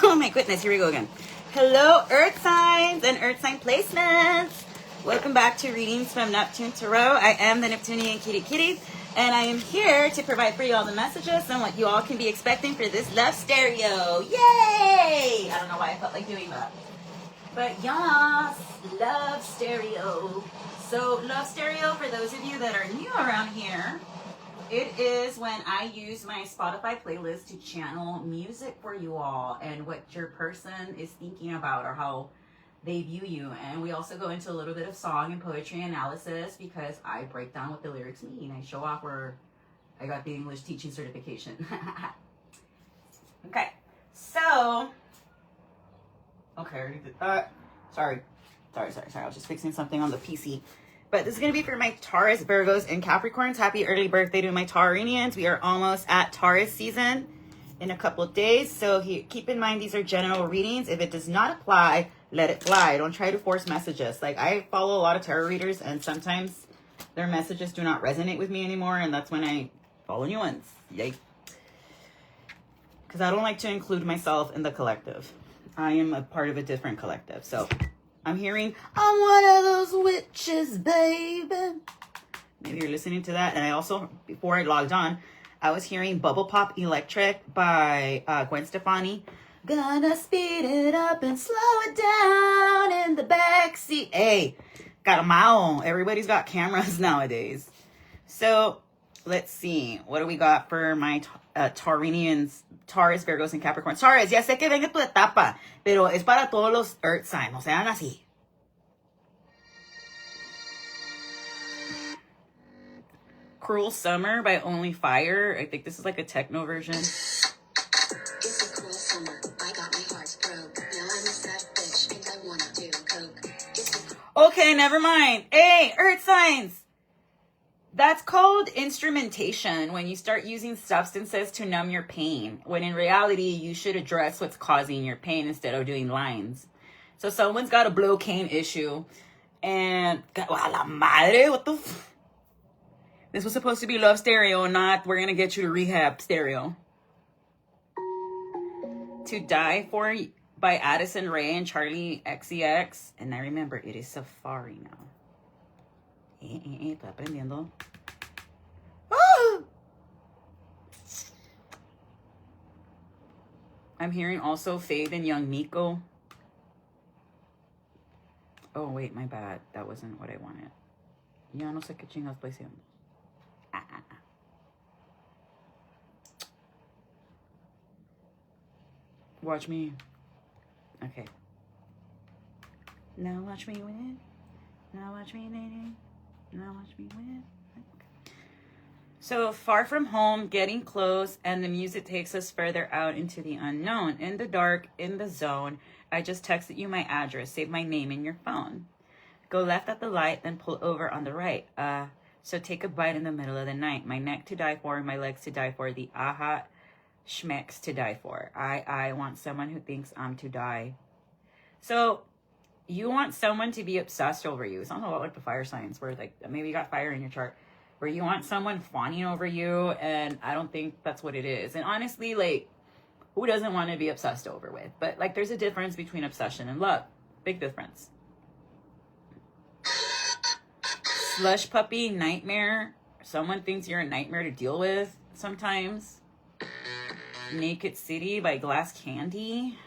Oh my goodness, here we go again. Hello, Earth signs and Earth sign placements. Welcome back to Readings from Neptune Tarot. I am the Neptunian Kitty Kitty, and I am here to provide for you all the messages and what you all can be expecting for this love stereo. Yay! I don't know why I felt like doing that. But yes, love stereo. So love stereo, for those of you that are new around here, it is when I use my Spotify playlist to channel music for you all and what your person is thinking about or how they view you. And we also go into a little bit of song and poetry analysis because I break down what the lyrics mean. I show off where I got the English teaching certification. Okay, so... Okay, I already did that. Sorry. I was just fixing something on the PC. But this is going to be for my Taurus, Virgos, and Capricorns. Happy early birthday to my Taurinians. We are almost at Taurus season in a couple of days. So keep in mind, these are general readings. If it does not apply, let it fly. Don't try to force messages. Like, I follow a lot of tarot readers, and sometimes their messages do not resonate with me anymore. And that's when I follow new ones. Yay. Because I don't like to include myself in the collective. I am a part of a different collective. So I'm hearing, I'm one of those witches, baby. Maybe you're listening to that. And I also, before I logged on, I was hearing Bubble Pop Electric by Gwen Stefani. Gonna speed it up and slow it down in the backseat. Hey, got a mile. Everybody's got cameras nowadays. So let's see. What do we got for my Taurinians? Taurus, Virgos, and Capricorn. Taurus, ya sé que venga tu etapa, pero es para todos los Earth signs. No sean así. Cruel Summer by Only Fire. I think this is like a techno version. It's a cruel summer. I got my heart broke. Now I'm a sad bitch and I wanna do coke. Okay, never mind. Hey, Earth signs. That's called instrumentation, when you start using substances to numb your pain, when in reality, you should address what's causing your pain instead of doing lines. So someone's got a blow cane issue, and, a la madre, what the This was supposed to be love stereo, not we're going to get you to rehab stereo. To Die For by Addison Rae and Charlie XCX. And I remember, it is Safari now. Estoy aprendiendo. Ah! I'm hearing also Fade and Young Nico. Oh, wait, my bad. That wasn't what I wanted. Ya no sé qué chingados estoy haciendo. Watch me. Okay. Now watch me win. Now watch me win. Now watch me win. Okay. So Far From Home, Getting Close, and the music takes us further out into the unknown. In the dark, in the zone, I just texted you my address. Save my name in your phone. Go left at the light, then pull over on the right. So take a bite in the middle of the night. My neck to die for, my legs to die for, the aha schmecks to die for. I want someone who thinks I'm to die. So you want someone to be obsessed over you. It sounds a lot like the fire signs, where like maybe you got fire in your chart, where you want someone fawning over you, and I don't think that's what it is. And honestly, like, who doesn't want to be obsessed over with? But like, there's a difference between obsession and love. Big difference. Slush puppy, nightmare. Someone thinks you're a nightmare to deal with sometimes. Naked City by Glass Candy.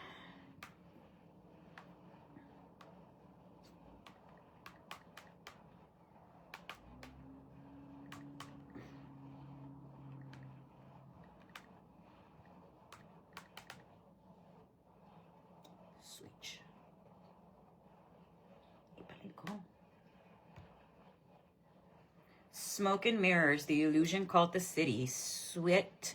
Switch. Smoke and Mirrors, The Illusion Called the City, Sweat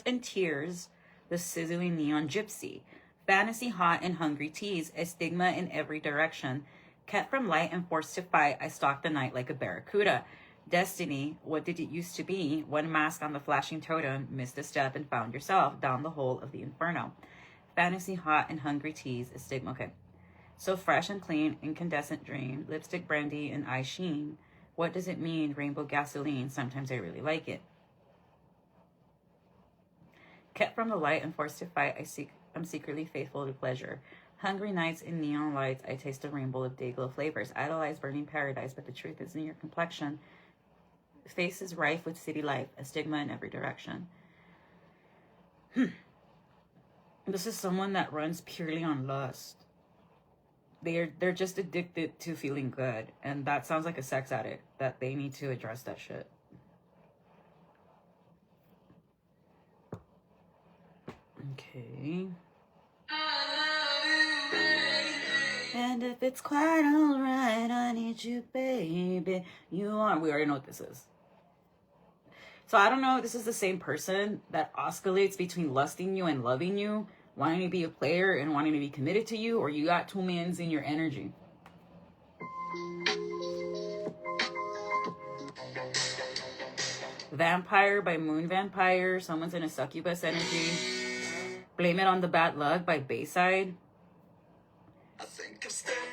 and Tears, The Sizzling Neon Gypsy, Fantasy Hot and Hungry Teas, A Stigma in Every Direction, Kept from Light and Forced to Fight, I Stalked the Night Like a Barracuda, Destiny, What Did It Used to Be, One Mask on the Flashing Totem, Missed a Step and Found Yourself, Down the Hole of the Inferno, Fantasy Hot and Hungry Teas, A Stigma, okay. So Fresh and Clean, Incandescent Dream, Lipstick Brandy and Eye Sheen, What Does It Mean, Rainbow Gasoline, Sometimes I Really Like It. Kept from the light and forced to fight, I'm secretly faithful to pleasure. Hungry nights in neon lights, I taste a rainbow of day-glow flavors. Idolize burning paradise, but the truth is in your complexion. Face is rife with city life, a stigma in every direction. This is someone that runs purely on lust. They're just addicted to feeling good, and that sounds like a sex addict, that they need to address that shit. Okay. And if it's quite alright, I need you, baby. You are. We already know what this is. So I don't know if this is the same person that oscillates between lusting you and loving you, wanting to be a player and wanting to be committed to you, or you got two mans in your energy. Vampire by Moon Vampire. Someone's in a succubus energy. Blame It on the Bad Luck by Bayside.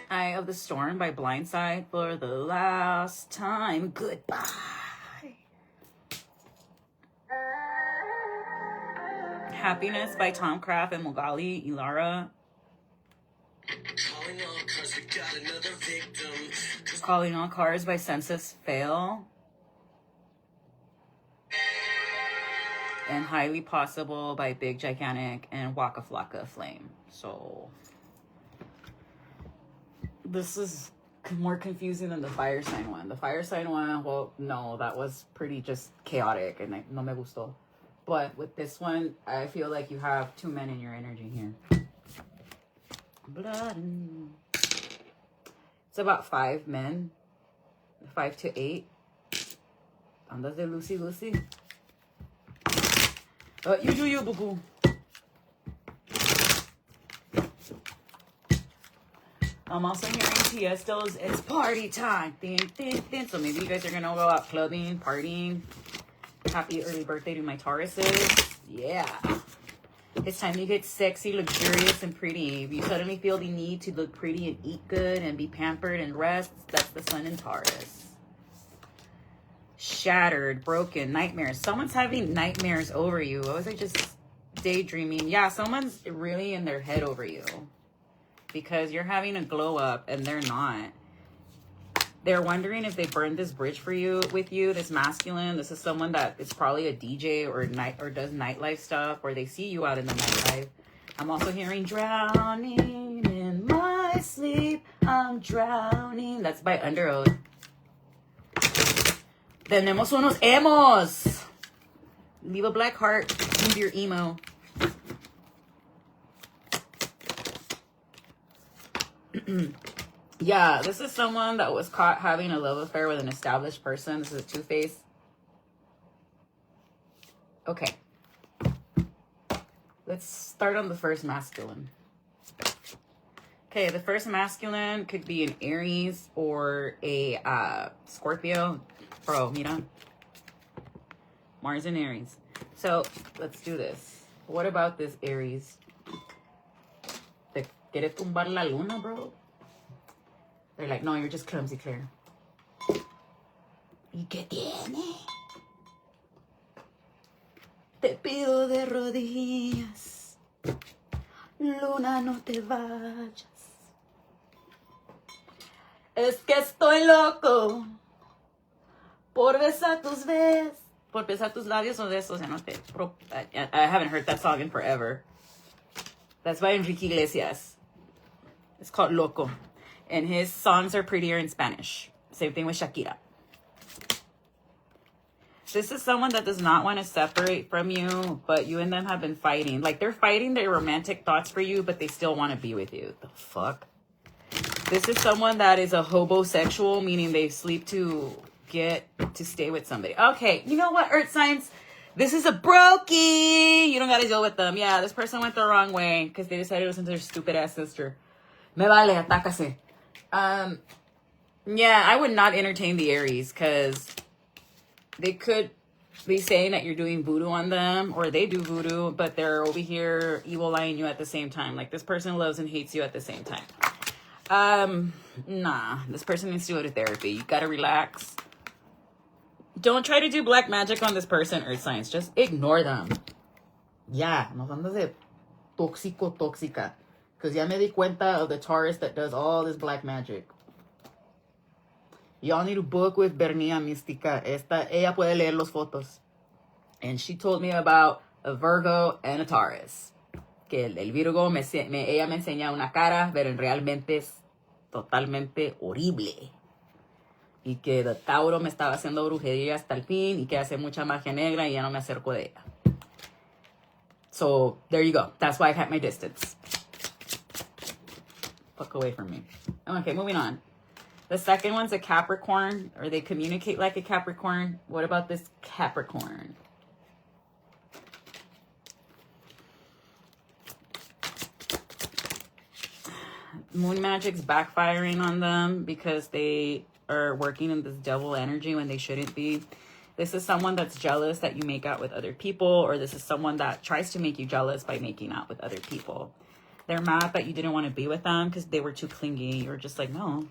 Eye of the Storm by Blindside. For the last time, goodbye. Happiness by Tom Craft and Mogali Ilara. Calling All Cars by Census Fail. And Highly Possible by Big Gigantic and Waka Flocka Flame. So this is more confusing than the fire sign one. The fire sign one, well, no, that was pretty just chaotic and no me gustó. But with this one, I feel like you have two men in your energy here. Blood and... It's about 5 men. 5 to 8. Andas de Lucy Lucy. You do you, boo-boo. I'm also hearing Tiesto's It's Party Time. Ding, ding, ding. So maybe you guys are going to go out clubbing, partying. Happy early birthday to my Tauruses. Yeah. It's time to get sexy, luxurious, and pretty. If you suddenly feel the need to look pretty and eat good and be pampered and rest, that's the sun in Taurus. Shattered, broken, nightmares. Someone's having nightmares over you. What was I just daydreaming? Yeah, someone's really in their head over you. Because you're having a glow up and they're not. They're wondering if they burned this bridge with you, this masculine. This is someone that is probably a DJ or does nightlife stuff, or they see you out in the nightlife. I'm also hearing drowning in my sleep. I'm drowning. That's by Under Oath. Tenemos unos emos. Leave a black heart. Leave your emo. Yeah, this is someone that was caught having a love affair with an established person. This is a two-face. Okay. Let's start on the first masculine. Okay, the first masculine could be an Aries or a Scorpio. Bro, mira. Mars and Aries. So, let's do this. What about this Aries? ¿Te quiere tumbar la luna, bro? They're like, no, you're just clumsy, Claire. ¿Y qué tiene? Te pido de rodillas, luna, no te vayas. Es que estoy loco por besar tus besos. Por besar tus labios o besos. I haven't heard that song in forever. That's by Enrique Iglesias. It's called Loco. And his songs are prettier in Spanish. Same thing with Shakira. This is someone that does not want to separate from you, but you and them have been fighting. Like, they're fighting their romantic thoughts for you, but they still want to be with you. The fuck? This is someone that is a hobosexual, meaning they sleep to get to stay with somebody. Okay, you know what, Earth signs? This is a brokey. You don't got to deal with them. Yeah, this person went the wrong way because they decided to listen to their stupid ass sister. Me vale, atácase. Yeah, I would not entertain the Aries because they could be saying that you're doing voodoo on them, or they do voodoo, but they're over here evil eyeing you at the same time. Like, this person loves and hates you at the same time. Nah, this person needs to go to therapy. You gotta relax. Don't try to do black magic on this person, Earth signs. Just ignore them. Ya, nos andas de tóxica. Because ya me di cuenta of the Taurus that does all this black magic. Y'all need to book with Bernia Mística. Ella puede leer los fotos. And she told me about a Virgo and a Taurus. Que el Virgo, ella me enseña una cara, pero realmente es totalmente horrible. Y que el Tauro me estaba haciendo brujería hasta el fin y que hace mucha magia negra y ya no me acerco de ella. So, there you go. That's why I kept my distance. Fuck away from me. Okay, moving on. The second one's a Capricorn, or they communicate like a Capricorn. What about this Capricorn? Moon magic's backfiring on them because they are working in this devil energy when they shouldn't be. This is someone that's jealous that you make out with other people, or this is someone that tries to make you jealous by making out with other people. They're mad that you didn't want to be with them because they were too clingy. You were just like, no.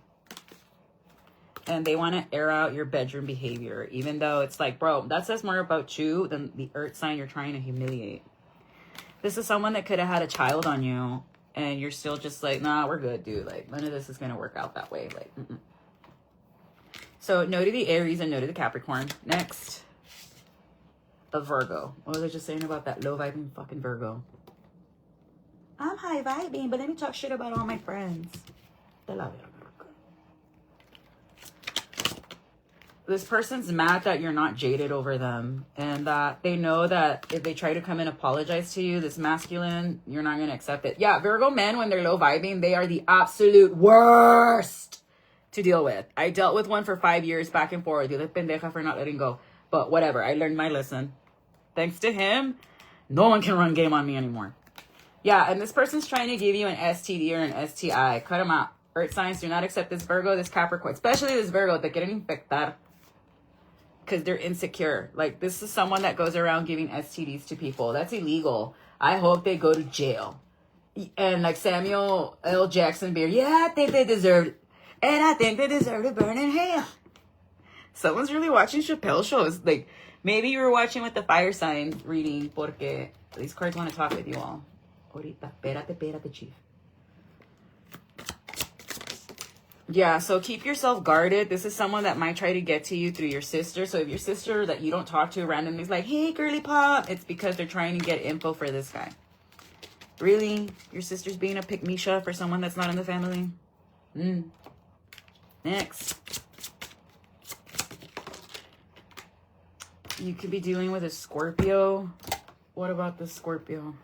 And they want to air out your bedroom behavior, even though it's like, bro, that says more about you than the earth sign you're trying to humiliate. This is someone that could have had a child on you, and you're still just like, nah, we're good, dude. Like, none of this is going to work out that way. Like, So, no to the Aries and no to the Capricorn. Next, a Virgo. What was I just saying about that low-vibing fucking Virgo? I'm high-vibing, but let me talk shit about all my friends. De la verga. This person's mad that you're not jaded over them, and that they know that if they try to come and apologize to you, this masculine, you're not going to accept it. Yeah, Virgo men, when they're low-vibing, they are the absolute worst to deal with. I dealt with one for 5 years back and forth. You're the pendeja for not letting go. But whatever, I learned my lesson. Thanks to him, no one can run game on me anymore. Yeah, and this person's trying to give you an STD or an STI. Cut them out. Earth signs, do not accept this Virgo, this Capricorn. Especially this Virgo, te quieren infectar. Because they're insecure. Like, this is someone that goes around giving STDs to people. That's illegal. I hope they go to jail. And like Samuel L. Jackson Beer, yeah, I think they deserve it. And I think they deserve to burn in hell. Someone's really watching Chappelle shows. Like, maybe you were watching with the fire sign reading, porque these cards want to talk with you all. Ahorita, espérate, chief. Yeah, so keep yourself guarded. This is someone that might try to get to you through your sister. So if your sister that you don't talk to randomly is like, hey, girly pop, it's because they're trying to get info for this guy. Really? Your sister's being a pick-me-sha for someone that's not in the family? Next. You could be dealing with a Scorpio. What about the Scorpio?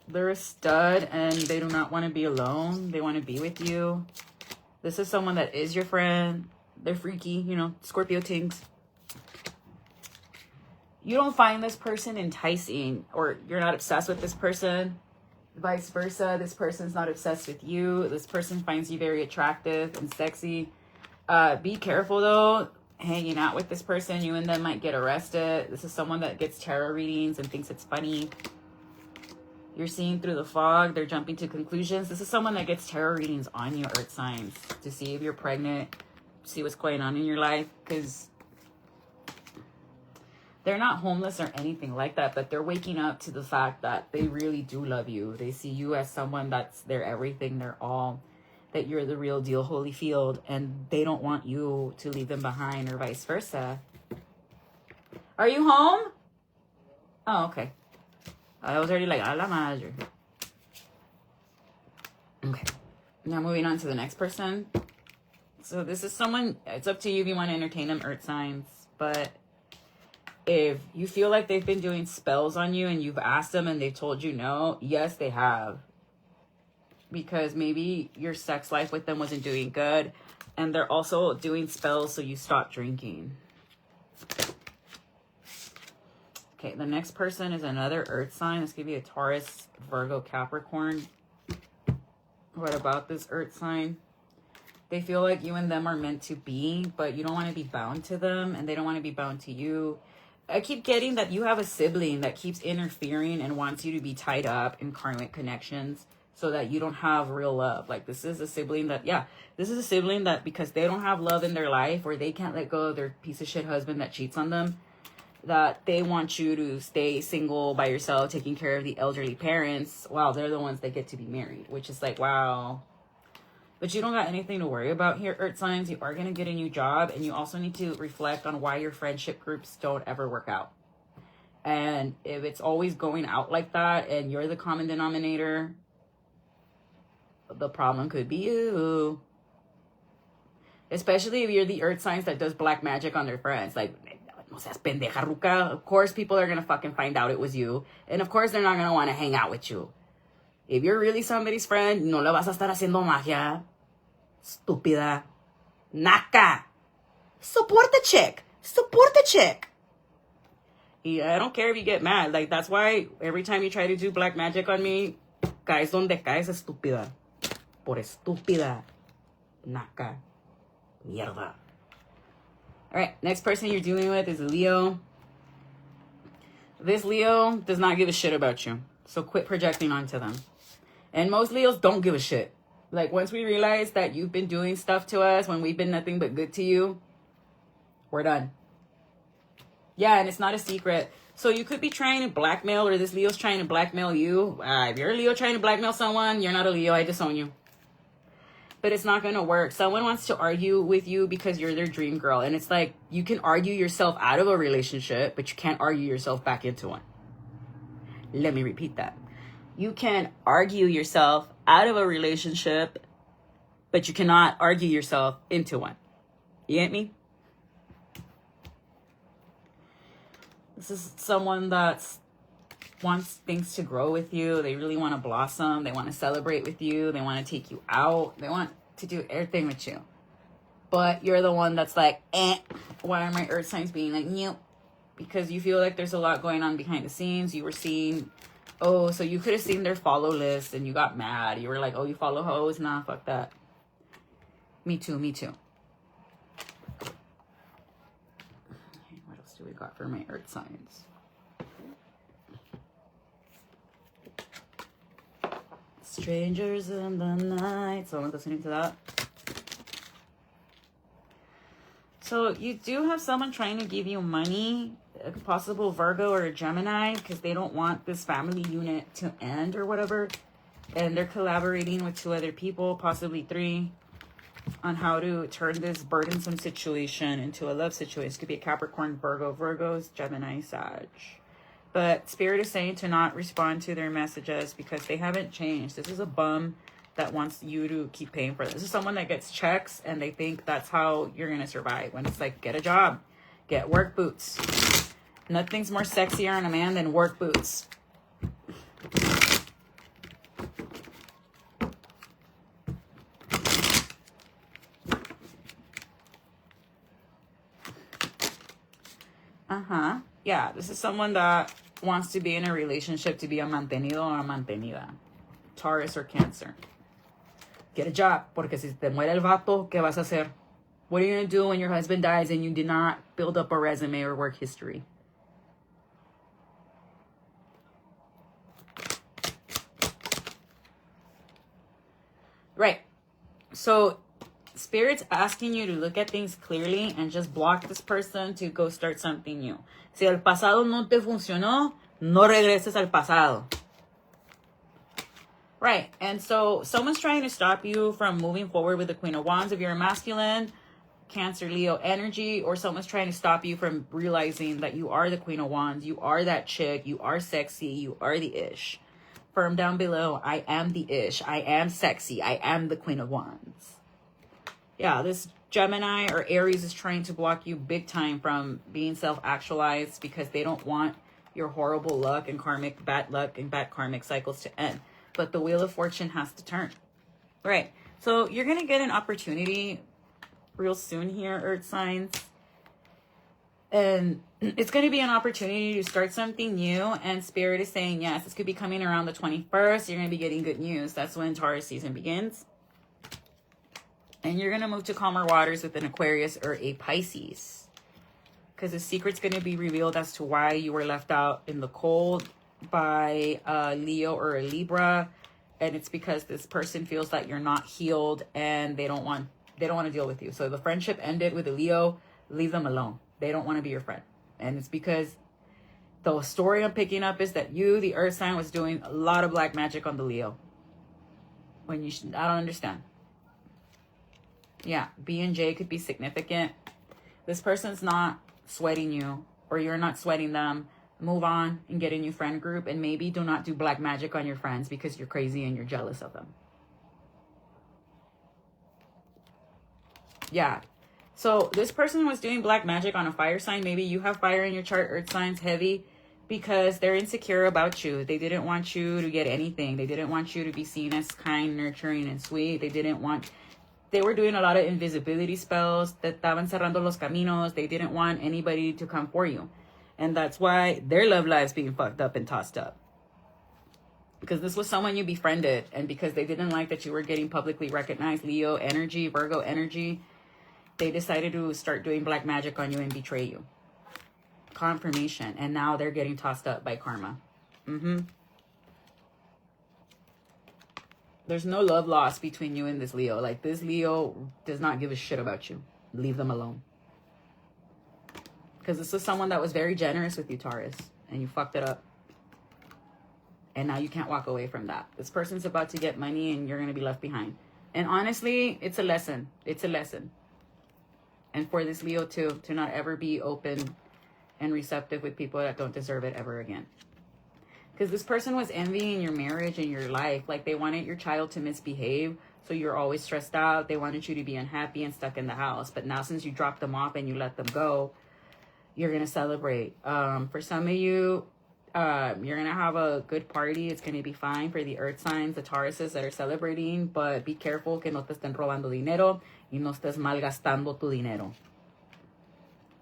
They're a stud and they do not want to be alone. They want to be with you. This is someone that is your friend. They're freaky, you know, Scorpio things. You don't find this person enticing, or you're not obsessed with this person. Vice versa, this person's not obsessed with you. This person finds you very attractive and sexy. Be careful though, hanging out with this person. You and them might get arrested. This is someone that gets tarot readings and thinks it's funny. You're seeing through the fog. They're jumping to conclusions. This is someone that gets tarot readings on your earth signs to see if you're pregnant, see what's going on in your life, because they're not homeless or anything like that, but they're waking up to the fact that they really do love you. They see you as someone that's their everything, their all, that you're the real deal, Holyfield, and they don't want you to leave them behind or vice versa. Are you home? Oh, okay. I was already like, a la madre. Okay. Now moving on to the next person. So this is someone, it's up to you if you want to entertain them, earth signs, but if you feel like they've been doing spells on you and you've asked them and they've told you no, yes, they have. Because maybe your sex life with them wasn't doing good. And they're also doing spells so you stop drinking. Okay, the next person is another earth sign. This could be a Taurus, Virgo, Capricorn. What about this earth sign? They feel like you and them are meant to be, but you don't want to be bound to them and they don't want to be bound to you. I keep getting that you have a sibling that keeps interfering and wants you to be tied up in karmic connections so that you don't have real love. Like, this is a sibling that, this is a sibling that because they don't have love in their life or they can't let go of their piece of shit husband that cheats on them, that they want you to stay single by yourself, taking care of the elderly parents, while they're the ones that get to be married, which is like, wow. But you don't got anything to worry about here, Earth signs. You are going to get a new job, and you also need to reflect on why your friendship groups don't ever work out. And if it's always going out like that and you're the common denominator, the problem could be you. Especially if you're the Earth signs that does black magic on their friends. Like, no seas pendeja, ruca. Of course, people are going to fucking find out it was you. And of course, they're not going to want to hang out with you. If you're really somebody's friend, no le vas a estar haciendo magia. Estúpida. Naca. Support the chick. Support the chick. Yeah, I don't care if you get mad. Like, that's why every time you try to do black magic on me, caes donde caes, estúpida. Por estúpida. Naca. Mierda. All right, next person you're dealing with is a Leo. This Leo does not give a shit about you. So quit projecting onto them. And most Leos don't give a shit. Like, once we realize that you've been doing stuff to us when we've been nothing but good to you, we're done. Yeah, and it's not a secret. So you could be trying to blackmail, or this Leo's trying to blackmail you. If you're a Leo trying to blackmail someone, you're not a Leo. I disown you. But it's not going to work. Someone wants to argue with you because you're their dream girl. And it's like, you can argue yourself out of a relationship, but you can't argue yourself back into one. Let me repeat that. You can argue yourself out of a relationship, but you cannot argue yourself into one. You get me? This is someone that wants things to grow with you. They really want to blossom. They want to celebrate with you. They want to take you out. They want to do everything with you. But you're the one that's like, why are my Earth signs being like, nope? Because you feel like there's a lot going on behind the scenes. You were seeing, so you could have seen their follow list and you got mad. You were like, you follow hoes? Nah, fuck that. Me too. What else do we got for my Earth signs? Strangers in the night. Someone's listening to that. So you do have someone trying to give you money, a possible Virgo or a Gemini, because they don't want this family unit to end or whatever. And they're collaborating with 2 other people, possibly 3, on how to turn this burdensome situation into a love situation. It could be a Capricorn, Virgos, Gemini, Sag. But Spirit is saying to not respond to their messages because they haven't changed. This is a bum that wants you to keep paying for this. This is someone that gets checks and they think that's how you're going to survive. When it's like, get a job, get work boots. Nothing's more sexier on a man than work boots. Yeah, this is someone that wants to be in a relationship to be a mantenido or a mantenida. Taurus or Cancer. Get a job, porque si te muere el vato, ¿qué vas a hacer? What are you going to do when your husband dies and you did not build up a resume or work history? Right. So Spirit's asking you to look at things clearly and just block this person to go start something new. Si el pasado no te funcionó, no regreses al pasado. Right. And so someone's trying to stop you from moving forward with the Queen of Wands. If you're a masculine, Cancer, Leo energy, or someone's trying to stop you from realizing that you are the Queen of Wands. You are that chick. You are sexy. You are the ish. Firm down below. I am the ish. I am sexy. I am the Queen of Wands. Yeah, this Gemini or Aries is trying to block you big time from being self-actualized because they don't want your horrible luck and bad luck and bad karmic cycles to end. But the Wheel of Fortune has to turn. Right. So you're going to get an opportunity real soon here, Earth signs. And it's going to be an opportunity to start something new. And Spirit is saying, yes, this could be coming around the 21st. You're going to be getting good news. That's when Taurus season begins. And you're going to move to calmer waters with an Aquarius or a Pisces. Because the secret's going to be revealed as to why you were left out in the cold by a Leo or a Libra. And it's because this person feels that you're not healed and they don't want to deal with you. So the friendship ended with a Leo. Leave them alone. They don't want to be your friend. And it's because the story I'm picking up is that you, the earth sign, was doing a lot of black magic on the Leo. When you should, I don't understand. Yeah, B and J could be significant. This person's not sweating you, or you're not sweating them. Move on and get a new friend group, and maybe do not do black magic on your friends because you're crazy and you're jealous of them. Yeah. So this person was doing black magic on a fire sign. Maybe you have fire in your chart, earth signs heavy, because they're insecure about you. They didn't want you to get anything. They didn't want you to be seen as kind, nurturing, and sweet. They were doing a lot of invisibility spells. That estaban cerrando los caminos. They didn't want anybody to come for you. And that's why their love lives being fucked up and tossed up. Because this was someone you befriended. And because they didn't like that you were getting publicly recognized, Leo energy, Virgo energy, they decided to start doing black magic on you and betray you. Confirmation. And now they're getting tossed up by karma. There's no love lost between you and this Leo. Like, this Leo does not give a shit about you. Leave them alone. Because this is someone that was very generous with you, Taurus. And you fucked it up. And now you can't walk away from that. This person's about to get money and you're going to be left behind. And honestly, it's a lesson. It's a lesson. And for this Leo too, to not ever be open and receptive with people that don't deserve it ever again. Because this person was envying your marriage and your life. Like, they wanted your child to misbehave, so you're always stressed out. They wanted you to be unhappy and stuck in the house. But now, since you dropped them off and you let them go, you're going to celebrate. For some of you, you're going to have a good party. It's going to be fine for the earth signs, the Tauruses that are celebrating. But be careful que no te estén robando dinero y no estés malgastando tu dinero.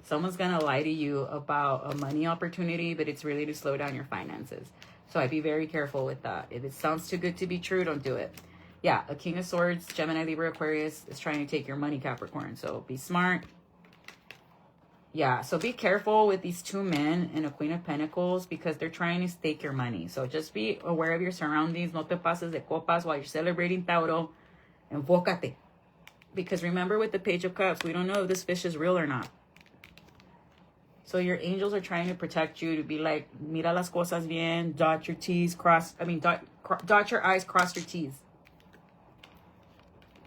Someone's going to lie to you about a money opportunity, but it's really to slow down your finances. So I'd be very careful with that. If it sounds too good to be true, don't do it. Yeah, a King of Swords, Gemini, Libra, Aquarius is trying to take your money, Capricorn. So be smart. Yeah, so be careful with these two men and a Queen of Pentacles because they're trying to stake your money. So just be aware of your surroundings. No te pases de copas while you're celebrating Tauro. Enfócate. Because remember, with the Page of Cups, we don't know if this fish is real or not. So your angels are trying to protect you, to be like, mira las cosas bien, dot your T's, dot your I's, cross your T's.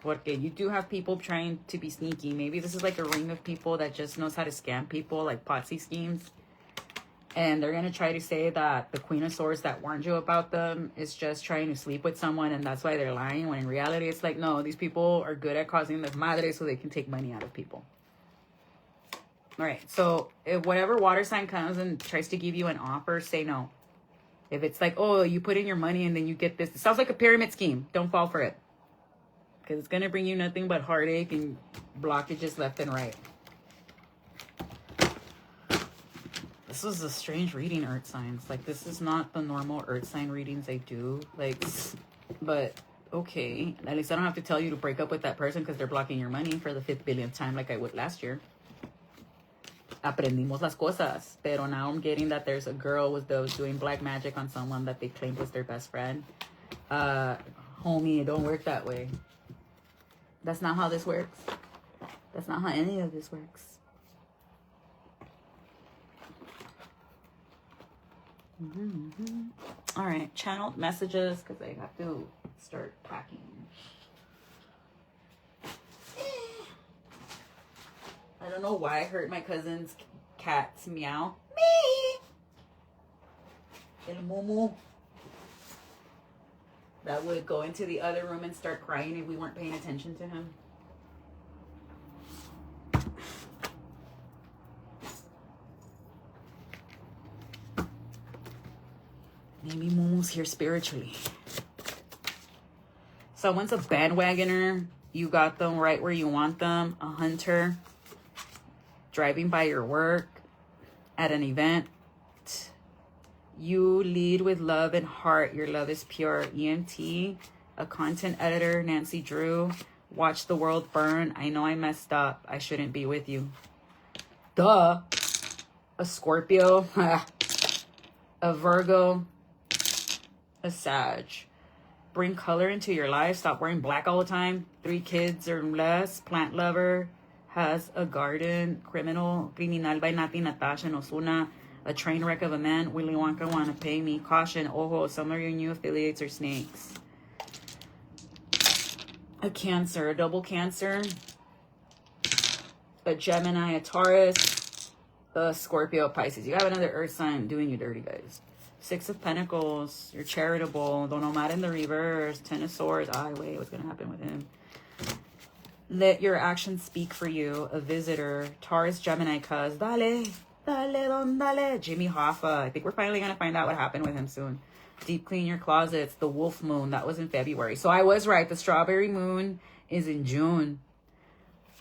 Porque you do have people trying to be sneaky. Maybe this is like a ring of people that just knows how to scam people, like Potsy schemes. And they're going to try to say that the Queen of Swords that warned you about them is just trying to sleep with someone, and that's why they're lying. When in reality, it's like, no, these people are good at causing desmadre so they can take money out of people. All right, so if whatever water sign comes and tries to give you an offer, say no. If it's like, oh, you put in your money and then you get this. It sounds like a pyramid scheme. Don't fall for it. Because it's going to bring you nothing but heartache and blockages left and right. This was a strange reading, Earth signs. Like, this is not the normal Earth sign readings I do. Like, but okay. At least I don't have to tell you to break up with that person because they're blocking your money for the 5th billionth time like I would last year. Aprendimos las cosas. Pero now I'm getting that there's a girl that was doing black magic on someone that they claimed was their best friend. Homie, it don't work that way. That's not how this works. That's not how any of this works. All right, channeled messages because I have to start packing. I don't know why I heard my cousin's cat's meow. Me. El mumu. That would go into the other room and start crying if we weren't paying attention to him. Maybe Mumu's here spiritually. Someone's a bandwagoner. You got them right where you want them. A hunter. Driving by your work. At an event. You lead with love and heart. Your love is pure. EMT. A content editor. Nancy Drew. Watch the world burn. I know I messed up. I shouldn't be with you. Duh. A Scorpio. A Virgo. A Sag. Bring color into your life. Stop wearing black all the time. 3 kids or less. Plant lover. has a garden. Criminal by Nati Natasha Nosuna. A train wreck of a man. Willy Wonka want to pay me. Caution. Ojo. Some of your new affiliates are snakes. A Cancer. A double Cancer. A Gemini. A Taurus. A Scorpio. Pisces. You have another earth sign doing you dirty, guys. Six of Pentacles. You're charitable. Don't know mad in the reverse. Ten of Swords. Wait. What's going to happen with him? Let your actions speak for you. A Visitor. Taurus, Gemini, cuz. Dale. Dale, don dale. Jimmy Hoffa. I think we're finally going to find out what happened with him soon. Deep clean your closets. The Wolf Moon. That was in February. So I was right. The Strawberry Moon is in June.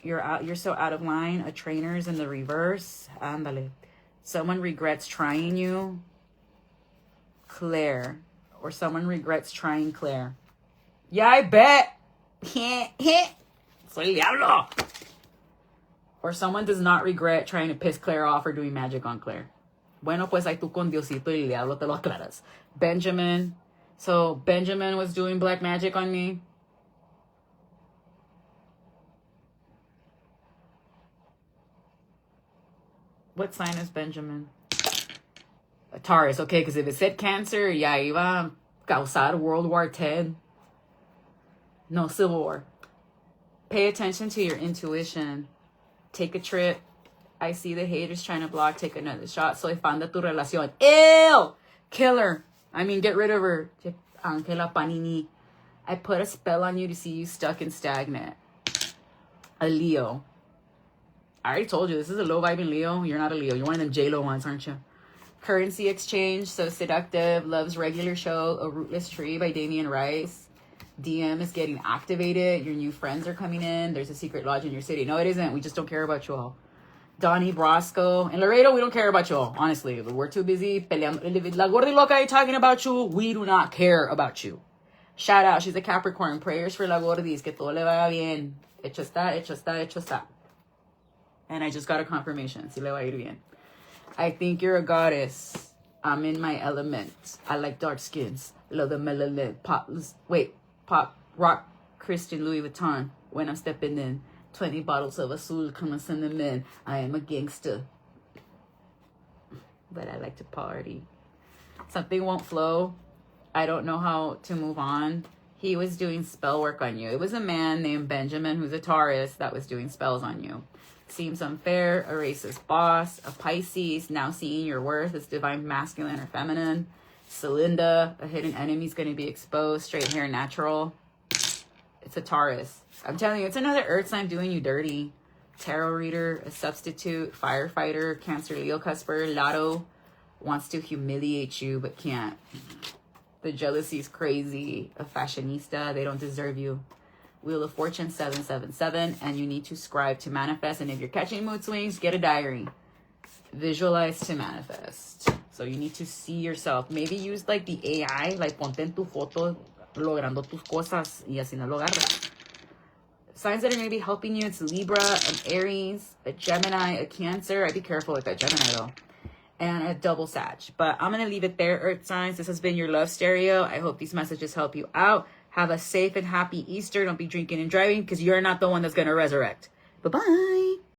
You're so out of line. A Trainer's in the reverse. Andale. Someone regrets trying you. Claire. Or someone regrets trying Claire. Yeah, I bet. Soy el diablo. Or someone does not regret trying to piss Claire off or doing magic on Claire. Bueno, pues ahí tú con Diosito y el diablo te lo aclaras. Benjamin. So Benjamin was doing black magic on me. What sign is Benjamin? A Taurus, okay, because if it said Cancer, ya iba a causar World War X. No, Civil War. Pay attention to your intuition. Take a trip. I see the haters trying to block. Take another shot. Soy fan de tu relación. Ew! Kill her. I mean, get rid of her. Angela Panini. I put a spell on you to see you stuck and stagnant. A Leo. I already told you, this is a low-vibing Leo. You're not a Leo. You're one of them J-Lo ones, aren't you? Currency exchange. So seductive. Loves regular show. A Rootless Tree by Damian Rice. DM is getting activated. Your new friends are coming in. There's a secret lodge in your city. No, it isn't. We just don't care about you all. Donnie Brasco. And Laredo, we don't care about you all. Honestly, we're too busy peleando. La gorda loca is talking about you. We do not care about you. Shout out. She's a Capricorn. Prayers for La Gordis. Que todo le vaya bien. Hecho está, hecho está, hecho está. And I just got a confirmation. Si le va a ir bien. I think you're a goddess. I'm in my element. I like dark skins. Love the melanin. Pop, rock, Christian, Louis Vuitton. When I'm stepping in, 20 bottles of Azul, come and send them in. I am a gangster, but I like to party. Something won't flow. I don't know how to move on. He was doing spell work on you. It was a man named Benjamin, who's a Taurus, that was doing spells on you. Seems unfair. A racist boss. A Pisces, now seeing your worth as divine masculine or feminine. Celinda, a hidden enemy is going to be exposed. Straight hair, natural. It's a Taurus. I'm telling you, it's another earth sign doing you dirty. Tarot reader, a substitute, firefighter, Cancer, Leo, Cusper, Lotto wants to humiliate you but can't. The jealousy is crazy. A fashionista, they don't deserve you. Wheel of Fortune, 777, and you need to scribe to manifest. And if you're catching mood swings, get a diary. Visualize to manifest. So you need to see yourself. Maybe use like the AI, like ponte en tu foto logrando tus cosas y así no lo agarras. Signs that are going to be helping you, it's Libra, an Aries, a Gemini, a Cancer. I'd be careful with that Gemini though. And a double Sag. But I'm going to leave it there, Earth signs. This has been your Love Stereo. I hope these messages help you out. Have a safe and happy Easter. Don't be drinking and driving because you're not the one that's going to resurrect. Bye-bye.